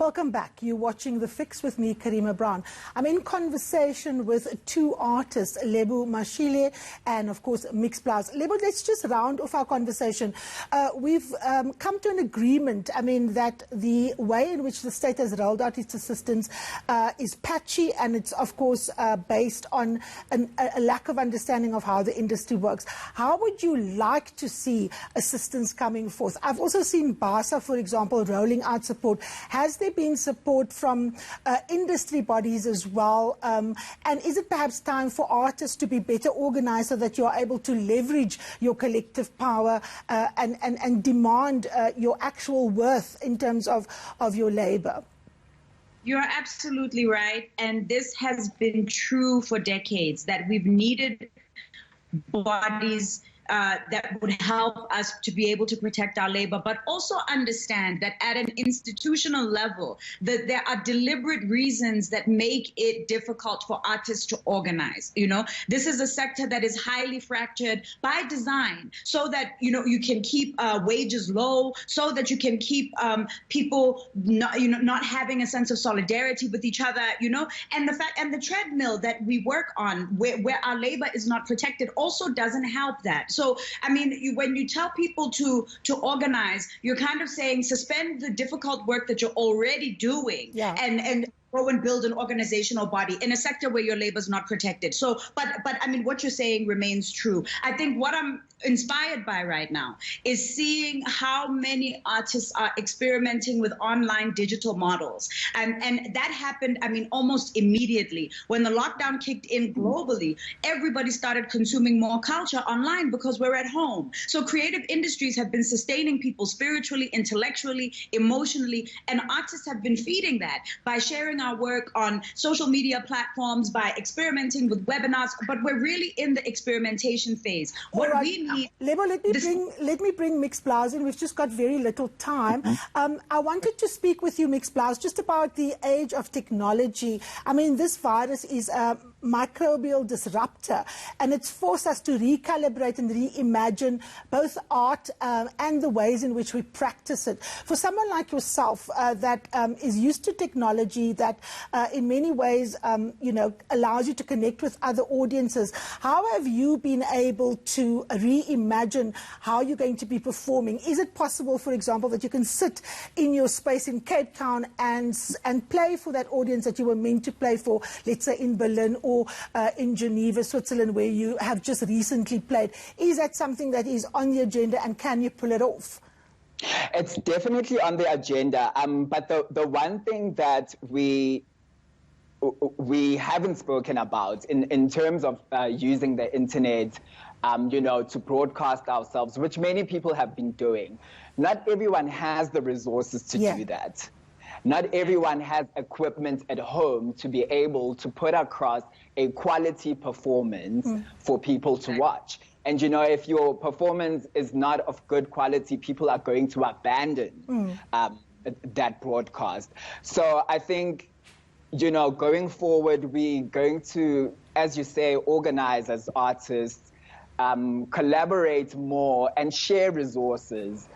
Welcome back. You're watching The Fix with me, Karima Brown. I'm in conversation with two artists, LEBO, MASHILE, and of course, BLOUSE. LEBO, let's just round off our conversation. We've come to an agreement, that the way in which the state has rolled out its assistance is patchy, and it's, of course, based on a lack of understanding of how the industry works. How would you like to see assistance coming forth? I've also seen BASA, for example, rolling out support. Has there been support from industry bodies as well? And is it perhaps time for artists to be better organized so that you are able to leverage your collective power and demand your actual worth in terms of your labor? You're absolutely right. And this has been true for decades, that we've needed bodies that would help us to be able to protect our labor, but also understand that at an institutional level, that there are deliberate reasons that make it difficult for artists to organize. This is a sector that is highly fractured by design, so that, you can keep wages low, so that you can keep people not having a sense of solidarity with each other, and the treadmill that we work on where our labor is not protected also doesn't help that. So, when you tell people to organize, you're kind of saying suspend the difficult work that you're already doing, and go and build an organizational body in a sector where your labor is not protected. So, but what you're saying remains true. I think what I'm inspired by right now is seeing how many artists are experimenting with online digital models. And that happened, almost immediately. When the lockdown kicked in globally, everybody started consuming more culture online because we're at home. So creative industries have been sustaining people spiritually, intellectually, emotionally, and artists have been feeding that by sharing our work on social media platforms, by experimenting with webinars, but we're really in the experimentation phase. What we need... LEBO, let me bring BLOUSE in. We've just got very little time. I wanted to speak with you, BLOUSE, just about the age of technology. This virus is a microbial disruptor, and it's forced us to recalibrate and reimagine both art and the ways in which we practice it. For someone like yourself that is used to technology, that in many ways allows you to connect with other audiences, how have you been able to reimagine how you're going to be performing? Is it possible, for example, that you can sit in your space in Cape Town and play for that audience that you were meant to play for, let's say in Berlin or in Geneva, Switzerland, where you have just recently played? Is that something that is on the agenda, and can you pull it off? It's definitely on the agenda, but the one thing that we haven't spoken about in terms of using the internet, to broadcast ourselves, which many people have been doing. Not everyone has the resources to do that. Not everyone has equipment at home to be able to put across a quality performance for people to watch. And, if your performance is not of good quality, people are going to abandon that broadcast. So I think, going forward, we're going to, as you say, organize as artists, collaborate more and share resources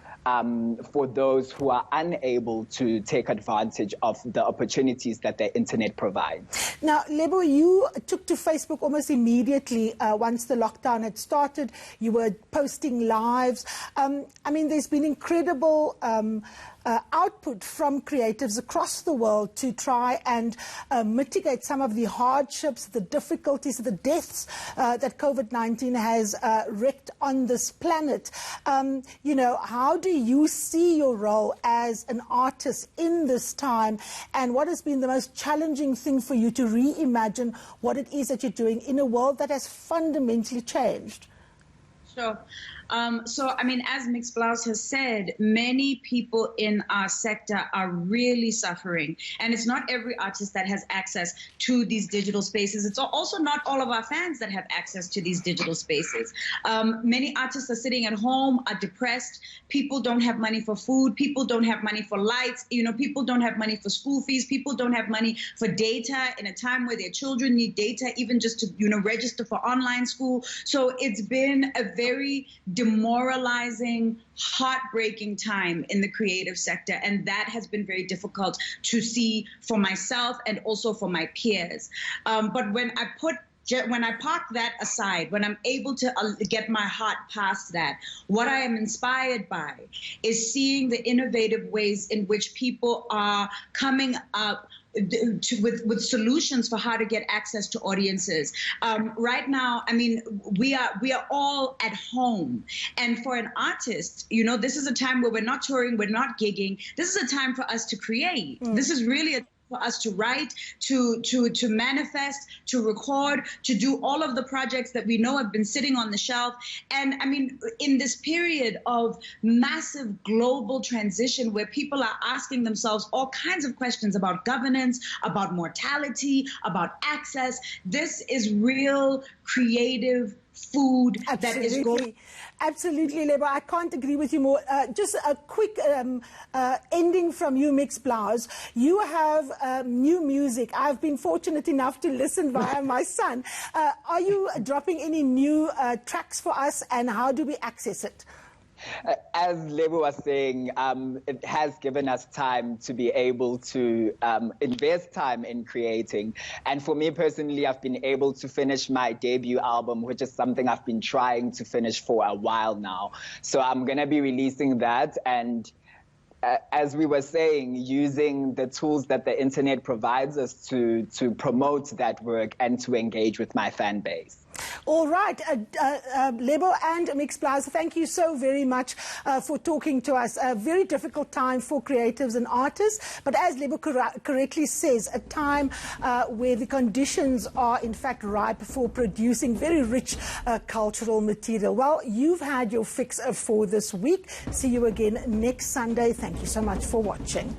for those who are unable to take advantage of the opportunities that the internet provides. Now, LEBO, you took to Facebook almost immediately once the lockdown had started. You were posting lives. There's been incredible output from creatives across the world to try and mitigate some of the hardships, the difficulties, the deaths that COVID-19 has wreaked on this planet. How do you see your role as an artist in this time, and what has been the most challenging thing for you to reimagine what it is that you're doing in a world that has fundamentally changed? Sure. As BLOUSE has said, many people in our sector are really suffering. And it's not every artist that has access to these digital spaces. It's also not all of our fans that have access to these digital spaces. Many artists are sitting at home, are depressed. People don't have money for food. People don't have money for lights. People don't have money for school fees. People don't have money for data in a time where their children need data, even just to, register for online school. So it's been a very demoralizing, heartbreaking time in the creative sector. And that has been very difficult to see for myself and also for my peers. But when I park that aside, when I'm able to get my heart past that, what I am inspired by is seeing the innovative ways in which people are coming up with solutions for how to get access to audiences. Right now, I mean, we are all at home. And for an artist, you know, this is a time where we're not touring, we're not gigging. This is a time for us to create. This is really for us to write, to manifest, to record, to do all of the projects that we know have been sitting on the shelf. And I mean, in this period of massive global transition where people are asking themselves all kinds of questions about governance, about mortality, about access, this is real creative food. Absolutely. That is going. Absolutely, Lebo. I can't agree with you more. Just a quick ending from you, Mix Blouse. You have new music. I've been fortunate enough to listen via my son. Are you dropping any new tracks for us, and how do we access it? As Lebo was saying, it has given us time to be able to invest time in creating. And for me personally, I've been able to finish my debut album, which is something I've been trying to finish for a while now. So I'm going to be releasing that. And as we were saying, using the tools that the internet provides us to promote that work and to engage with my fan base. All right, Lebo and Mix Blouse, thank you so very much for talking to us. A very difficult time for creatives and artists, but as Lebo correctly says, a time where the conditions are in fact ripe for producing very rich cultural material. Well, you've had your fix for this week. See you again next Sunday. Thank you so much for watching.